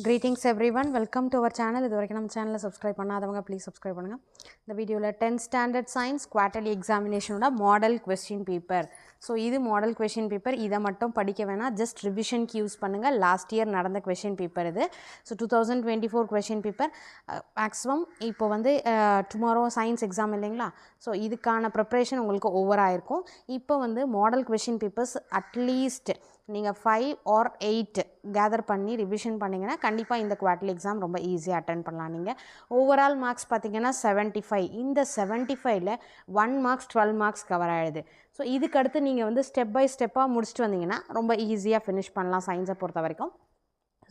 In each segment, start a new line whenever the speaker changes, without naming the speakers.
Greetings everyone, welcome to our channel. இது வரைக்கும் நம்ம சேனலை சப்ஸ்கிரைப் பண்ணாதவங்க ப்ளீஸ் சப்ஸ்கிரைப் பண்ணுங்கள். இந்த வீடியோவில் 10th ஸ்டாண்டர்ட் சயின்ஸ் குவார்ட்டர்லி எக்ஸாமினேஷனோட மாடல் கொஸ்டின் பேப்பர். ஸோ இது மாடல் கொஸ்டின் பேப்பர், இதை மட்டும் படிக்க வேணாம், ஜஸ்ட் ரிவிஷனுக்கு யூஸ் பண்ணுங்கள். லாஸ்ட் இயர் நடந்த கொஸ்டின் பேப்பர் இது. ஸோ 2024 கொஸ்டின் பேப்பர் மேக்ஸிமம் இப்போ வந்து டுமாரோ சயின்ஸ் எக்ஸாம் இல்லைங்களா, ஸோ இதுக்கான ப்ரிப்ரேஷன் உங்களுக்கு ஓவராக இருக்கும். இப்போ வந்து மாடல் கொஸ்டின் பேப்பர்ஸ் அட்லீஸ்ட் நீங்கள் 5 or 8 கேதர் பண்ணி ரிவிஷன் பண்ணிங்கன்னா கண்டிப்பாக இந்த குவார்ட்டர்லி எக்ஸாம் ரொம்ப ஈஸியாக அட்டன் பண்ணலாம். நீங்கள் ஓவரால் மார்க்ஸ் பார்த்தீங்கன்னா 75. இந்த 75ல் 1 மார்க்ஸ் 12 மார்க்ஸ் கவர் ஆகிடுது. ஸோ இதுக்கடுத்து நீங்கள் வந்து ஸ்டெப் பை ஸ்டெப்பாக முடிச்சுட்டு வந்தீங்கன்னா ரொம்ப ஈஸியாக ஃபினிஷ் பண்ணலாம் சயின்ஸை பொறுத்த வரைக்கும்.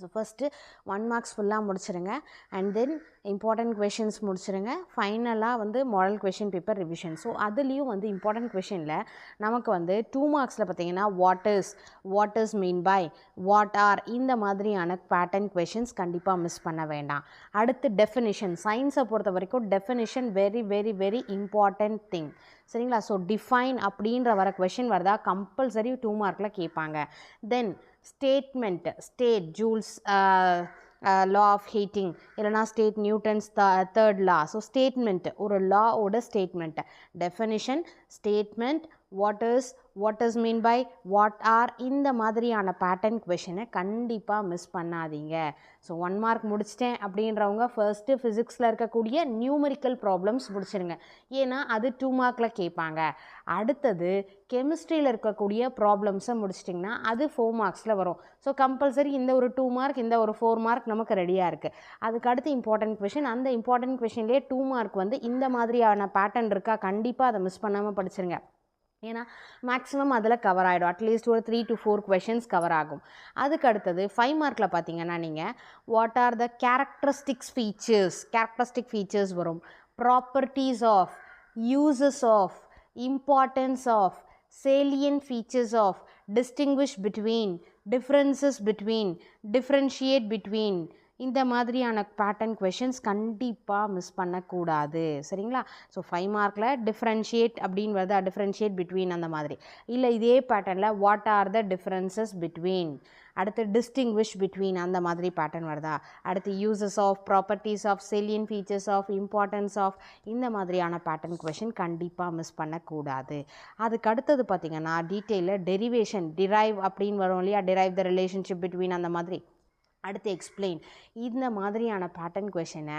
ஸோ ஃபஸ்ட்டு 1 மார்க்ஸ் ஃபுல்லாக முடிச்சிருங்க, அண்ட் தென் இம்பார்ட்டன்ட் கொஷின்ஸ் முடிச்சிருங்க. ஃபைனலாக வந்து model question paper revision. So அதுலேயும் வந்து இம்பார்ட்டன்ட் கொஷினில் நமக்கு வந்து 2 மார்க்ஸில் பார்த்தீங்கன்னா what is mean by, what are, இந்த மாதிரியான பேட்டர்ன் கொஷின்ஸ் கண்டிப்பாக மிஸ் பண்ண வேண்டாம். அடுத்து டெஃபினிஷன், சயின்ஸை பொறுத்த வரைக்கும் definition very very very important thing, சரிங்களா. ஸோ டிஃபைன் அப்படின்ற வர கொஷின் வருதா கம்பல்சரி 2 மார்க்கில் கேட்பாங்க. Then statement, state Joule's law of heating, இல்லைனா state Newton's third law. So statement ஒரு லாவோட statement, definition, statement, what is mean by, what are, இந்த மாதிரியான பேட்டர்ன் கொஷினை கண்டிப்பாக மிஸ் பண்ணாதீங்க. ஸோ 1 மார்க் முடிச்சிட்டேன் அப்படின்றவங்க ஃபர்ஸ்ட்டு ஃபிசிக்ஸில் இருக்கக்கூடிய நியூமரிக்கல் ப்ராப்ளம்ஸ் முடிச்சிடுங்க, ஏன்னா அது 2 மார்க்கில் கேட்பாங்க. அடுத்தது கெமிஸ்ட்ரியில் இருக்கக்கூடிய ப்ராப்ளம்ஸை முடிச்சிட்டிங்கன்னா அது 4 மார்க்ஸில் வரும். ஸோ கம்பல்சரி இந்த ஒரு 2 மார்க், இந்த ஒரு 4 மார்க் நமக்கு ரெடியாக இருக்குது. அதுக்கு அடுத்து இம்பார்ட்டன்ட் கொஷின், அந்த இம்பார்ட்டன்ட் கொஷின்லேயே 2 மார்க் வந்து இந்த மாதிரியான பேட்டர்ன் இருக்கா, கண்டிப்பாக அதை மிஸ் பண்ணாமல் படிச்சிருங்க, ஏன்னா மேக்ஸிமம் அதில் கவர் ஆகிடும். அட்லீஸ்ட் ஒரு 3 to 4 கொஷின்ஸ் கவர் ஆகும். அதுக்கு அடுத்தது 5 மார்க்கில் பார்த்தீங்கன்னா நீங்கள் what are the characteristic features வரும், properties of, uses of, importance of, salient features of, distinguish between, differences between, differentiate between, இந்த மாதிரியான பேட்டர்ன் கொஷின்ஸ் கண்டிப்பாக மிஸ் பண்ணக்கூடாது, சரிங்களா. ஸோ 5 மார்க்கில் டிஃப்ரென்ஷியேட் அப்படின்னு வருதா, டிஃப்ரென்ஷியேட் பிட்வீன் அந்த மாதிரி, இல்லை இதே பேட்டர்னில் what are the differences between, அடுத்து டிஸ்டிங்விஷ் பிட்வீன், அந்த மாதிரி பேட்டர்ன் வருதா, அடுத்து uses of, properties of, salient features of, importance of, இந்த மாதிரியான பேட்டர்ன் கொஷின் கண்டிப்பாக மிஸ் பண்ணக்கூடாது. அதுக்கு அடுத்தது பார்த்திங்கன்னா டீட்டெயிலில் டெரிவேஷன், டிரைவ் அப்படின்னு வரும் இல்லையா, டிரைவ் த ரிலேஷன்ஷிப் பிட்வீன், அந்த மாதிரி. அடுத்து எக்ஸ்பிளைன், இந்த மாதிரியான பேட்டர்ன் கொஷினை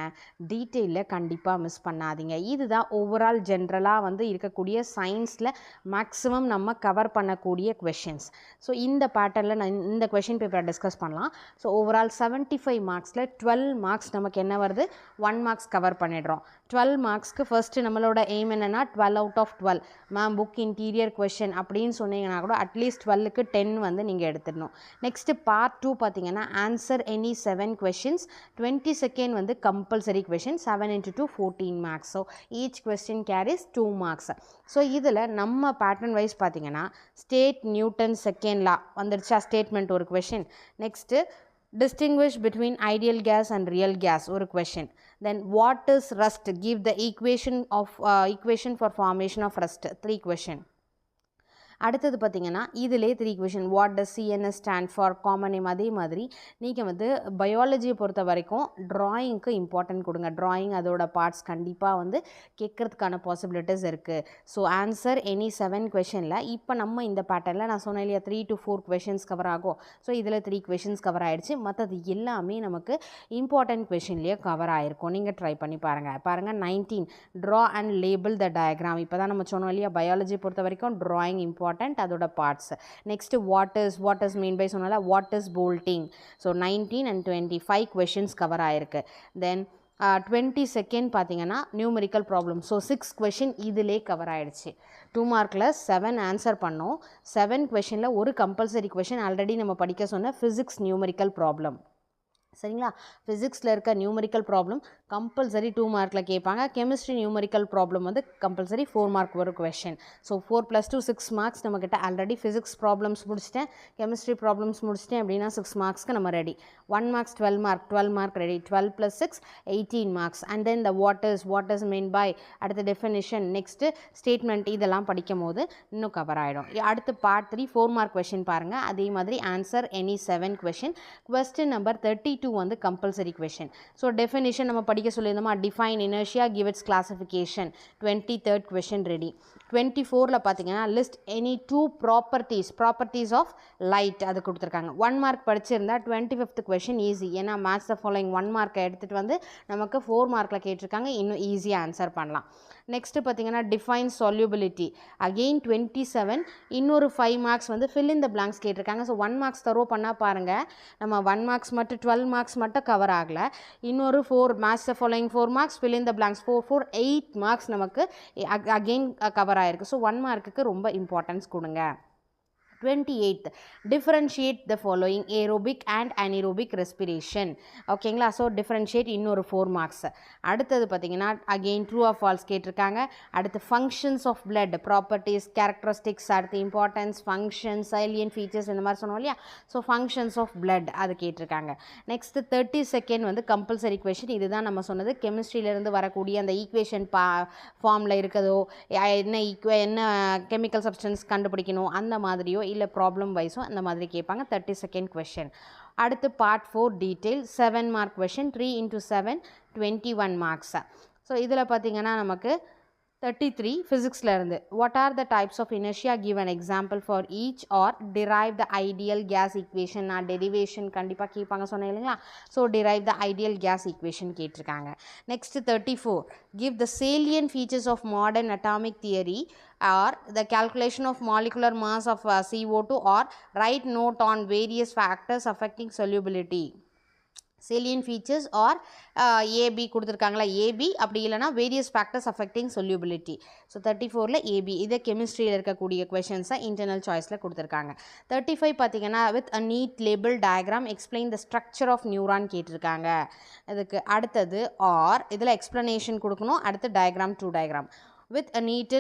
டீட்டெயிலில் கண்டிப்பாக மிஸ் பண்ணாதீங்க. இதுதான் ஓவரால் ஜென்ரலாக வந்து இருக்கக்கூடிய சயின்ஸில் மேக்ஸிமம் நம்ம கவர் பண்ணக்கூடிய கொஷின்ஸ். ஸோ இந்த பேட்டர்னில் நான் இந்த கொஷின் பேப்பரை டிஸ்கஸ் பண்ணலாம். ஸோ ஓவரால் 75 மார்க்ஸில் 12 மார்க்ஸ் நமக்கு என்ன வருது, 1 மார்க்ஸ் கவர் பண்ணிடுறோம். 12 மார்க்ஸ்க்கு ஃபஸ்ட்டு நம்மளோட எய்ம் என்னென்னா 12 out of 12 ma'am book interior question அப்படின்னு சொன்னீங்கன்னா கூட அட்லீஸ்ட் 12க்கு 10 வந்து நீங்கள் எடுத்துடணும். நெக்ஸ்ட்டு பார்ட் 2 பார்த்தீங்கன்னா ஆன்சர் any 7 questions, 22nd வந்து compulsory question, 7 into 2 14 marks. So each question carries 2 marks. So இதில் நம்ம pattern wise பார்த்தீங்கன்னா state Newton second law வந்துருச்சா, statement ஒரு question. next distinguish between ideal gas and real gas ஒரு question. then what is rust, give the equation for formation of rust, 3 question. அடுத்தது பார்த்திங்கன்னா இதிலே 3 question, what does CNS stand for, common name. அதே மாதிரி நீங்கள் வந்து பயாலஜியை பொறுத்த வரைக்கும் ட்ராயிங்க்கு இம்பார்ட்டன்ட் கொடுங்க. ட்ராயிங் அதோட பார்ட்ஸ் கண்டிப்பாக வந்து கேட்குறதுக்கான பாசிபிலிட்டிஸ் இருக்குது. ஸோ ஆன்சர் எனி 7 கொஷனில் இப்போ நம்ம இந்த பேட்டர்னில் நான் சொன்னேன் இல்லையா 3 to 4 கொஷின்ஸ் கவர் ஆகும். ஸோ இதில் 3 கொஷின்ஸ் கவர் ஆகிடுச்சு, மற்றது எல்லாமே நமக்கு இம்பார்ட்டன்ட் கொஷின்லேயே கவர் ஆகிருக்கும். நீங்கள் ட்ரை பண்ணி பாருங்கள். 19 draw and label the diagram. இப்போ தான் நம்ம சொன்னோம் இல்லையா பயாலஜி பொறுத்த வரைக்கும் ட்ராயிங் இம்பார்ட்டன்ட், அதோட parts. Next what is mean by சொன்னால what is bolting. So 19 and 25 questions cover ஆயிருக்கு. தென் 22nd பார்த்தீங்கன்னா நியூமரிக்கல் ப்ராப்ளம். ஸோ 6 கொஷின் இதிலே கவர் ஆகிடுச்சு. 2 மார்க்கில் 7 ஆன்சர் பண்ணோம். 7 கொஷினில் ஒரு கம்பல்சரி கொஷின் ஆல்ரெடி நம்ம படிக்க சொன்ன ஃபிசிக்ஸ் நியூமரிக்கல் ப்ராப்ளம், சரிங்களா. ஃபிசிக்ஸில் இருக்க நியூமரிக்கல் ப்ராப்ளம் கம்பல்சரி 2 மார்க்கில் கேட்பாங்க. கெமிஸ்ட்ரி நியூமரிக்கல் ப்ராப்ளம் வந்து கம்பல்சரி 4 மார்க் ஒரு கொஷின். ஸோ 4 + 2 6 மார்க்ஸ் நம்மக்கிட்ட ஆல்ரெடி ஃபிசிக்ஸ் ப்ராப்ளம்ஸ் முடிச்சிட்டேன், கெமிஸ்ட்ரி ப்ராப்ளம்ஸ் முடிச்சிட்டேன் அப்படின்னா 6 மார்க்ஸ்க்கு நம்ம ரெடி. 1 மார்க்ஸ் 12 மார்க் ரெடி. 12 + 6 18 marks. And then the what is mean by, அடுத்த டெஃபினிஷன், நெக்ஸ்ட்டு ஸ்டேட்மெண்ட், இதெல்லாம் படிக்கும் போது இன்னும் கவர் ஆகிடும். அடுத்து பார்ட் 3 4 மார்க் கொஷின் பாருங்கள். அதே மாதிரி answer any 7 question. Question number 32 22 வந்து கம்பல்சரி கொஷின். ஸோ டெஃபினிஷன் நம்ம படிக்க சொல்லியிருந்தோமா, define inertia, give its classification, 23rd question ready. 24ல் பார்த்தீங்கன்னா list any two properties of light அது கொடுத்துருக்காங்க. 1 மார்க் படிச்சிருந்தா 25th கொஷின் ஈஸி. ஏன்னா மேத்ஸ் த ஃபாலோயிங் 1 மார்க்கை எடுத்துகிட்டு வந்து நமக்கு 4 மார்க்கில் கேட்டிருக்காங்க, இன்னும் ஈஸியாக ஆன்சர் பண்ணலாம். நெக்ஸ்ட்டு பார்த்தீங்கன்னா டிஃபைன் solubility, அகெயின் 27. இன்னொரு 5 மார்க்ஸ் வந்து fill in the blanks கேட்டிருக்காங்க. ஸோ 1 மார்க்ஸ் தரோ பண்ணால் பாருங்கள், நம்ம 1 மார்க்ஸ் மட்டும் 12 மார்க்ஸ் மட்டும் கவர் ஆகலை. இன்னொரு 4 maths following 4 marks, fill in the blanks 8 marks நமக்கு அகெயின் கவர் ஆகிருக்கு. ஸோ 1 மார்க்குக்கு ரொம்ப இம்பார்ட்டன்ஸ் கொடுங்க. 28th differentiate the following aerobic and anaerobic respiration. ஓகேங்களா, ஸோ டிஃப்ரென்ஷியேட் இன்னொரு 4 மார்க்ஸ். அடுத்தது பார்த்தீங்கன்னா அகெயின் ட்ரூ ஆர் ஃபால்ஸ் கேட்டிருக்காங்க. அடுத்து functions of blood, properties, characteristics, அடுத்து இம்பார்ட்டன்ஸ், ஃபங்க்ஷன்ஸ், சைலியன் ஃபீச்சர்ஸ் இந்த மாதிரி சொன்னோம் இல்லையா. ஸோ ஃபங்க்ஷன்ஸ் ஆஃப் பிளட் அது கேட்டிருக்காங்க. நெக்ஸ்ட்டு 32nd வந்து கம்பல்சரி கொஷின். இதுதான் நம்ம சொன்னது, கெமிஸ்ட்ரியிலேருந்து வரக்கூடிய அந்த ஈக்குவேஷன் ஃபார்மில் இருக்கிறதோ, என்ன கெமிக்கல் சப்ஸ்டன்ஸ் கண்டுபிடிக்கணும் அந்த மாதிரியோ இல்லை ப்ராப்ளம் வைஸோ அந்த மாதிரி கேட்பாங்க. 32nd question. அடுத்து part 4 detail, 7 mark question, 3 into 7 21 marks. So இதில் பார்த்தீங்கன்னா நமக்கு 33 ஃபிசிக்ஸில் இருந்து what are the types of inertia, give an example for each or derive the ideal gas equation. நான் டெரிவேஷன் கண்டிப்பாக கேட்பாங்க சொன்னேன் இல்லைங்களா. So derive the ideal gas equation கேட்டிருக்காங்க. Next 34 give the salient features of modern atomic theory or the calculation of molecular mass of CO2 or write note on various factors affecting solubility. salient features or AB கொடுத்துருக்காங்களா, AB அப்படி இல்லைனா various factors affecting solubility. So 34ல் AB இதை கெமிஸ்ட்ரியில் இருக்கக்கூடிய கொஷின்ஸை internal சாய்ஸில் கொடுத்துருக்காங்க. 35 பார்த்தீங்கன்னா with a neat label diagram explain the structure of neuron கேட்டிருக்காங்க. இதுக்கு அடுத்தது ஆர் இதில் எக்ஸ்ப்ளனேஷன் கொடுக்கணும். அடுத்து diagram, 2 diagram. With a neat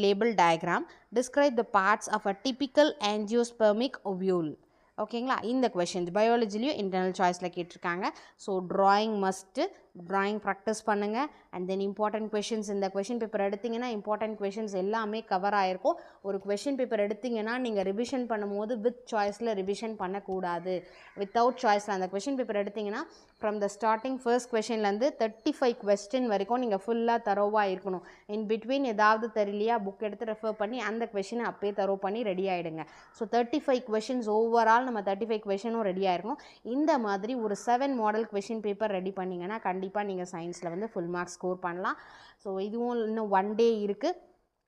label diagram, describe the parts of a typical angiospermic ovule. ஓகேங்களா, இந்த கொஷின்ஸ் பயாலஜிலையும் இன்டர்னல் சாய்ஸில் கேட்டிருக்காங்க. So drawing must, drawing practice பண்ணுங்கள். அண்ட் தென் இம்பார்ட்டன்ட் கொஷின்ஸ், இந்த கொஷின் பேப்பர் எடுத்திங்கன்னா இம்பார்ட்டன்ட் கொஷின்ஸ் எல்லாமே கவர் ஆகிருக்கும். ஒரு கொஷின் பேப்பர் எடுத்திங்கன்னா நீங்கள் ரிவிஷன் பண்ணும்போது வித் சாய்ஸில் ரிவிஷன் பண்ணக்கூடாது. வித்தவுட் சாய்ஸில் அந்த கொஷின் பேப்பர் எடுத்திங்கன்னா ஃப்ரம் த ஸ்டார்டிங் ஃபர்ஸ்ட் கொஷின்லேருந்து 35 கொஸ்டின் வரைக்கும் நீங்கள் ஃபுல்லாக தரோவாக இருக்கணும். இன் பிட்வீன் ஏதாவது தெரியலையா புக் எடுத்து ரெஃபர் பண்ணி அந்த கொஷினை அப்பயே தரோ பண்ணி ரெடி ஆகிடுங்க. ஸோ 35 கொஷின்ஸ் ஓவரால் நம்ம 35 கொஷினும் ரெடி ஆகிருக்கணும். இந்த மாதிரி ஒரு 7 மாடல் கொஷின் பேப்பர் ரெடி பண்ணிங்கன்னா கண்டிப்பாக நீங்கள் சயின்ஸில் வந்து ஃபுல் மார்க்ஸ் ஸ்கோர் பண்ணலாம். ஸோ இதுவும் இன்னும் 1 டே இருக்குது.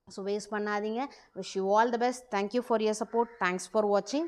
ஸோ வேஸ்ட் பண்ணாதீங்க. Wish you all the best. Thank you for your support. Thanks for வாட்சிங்.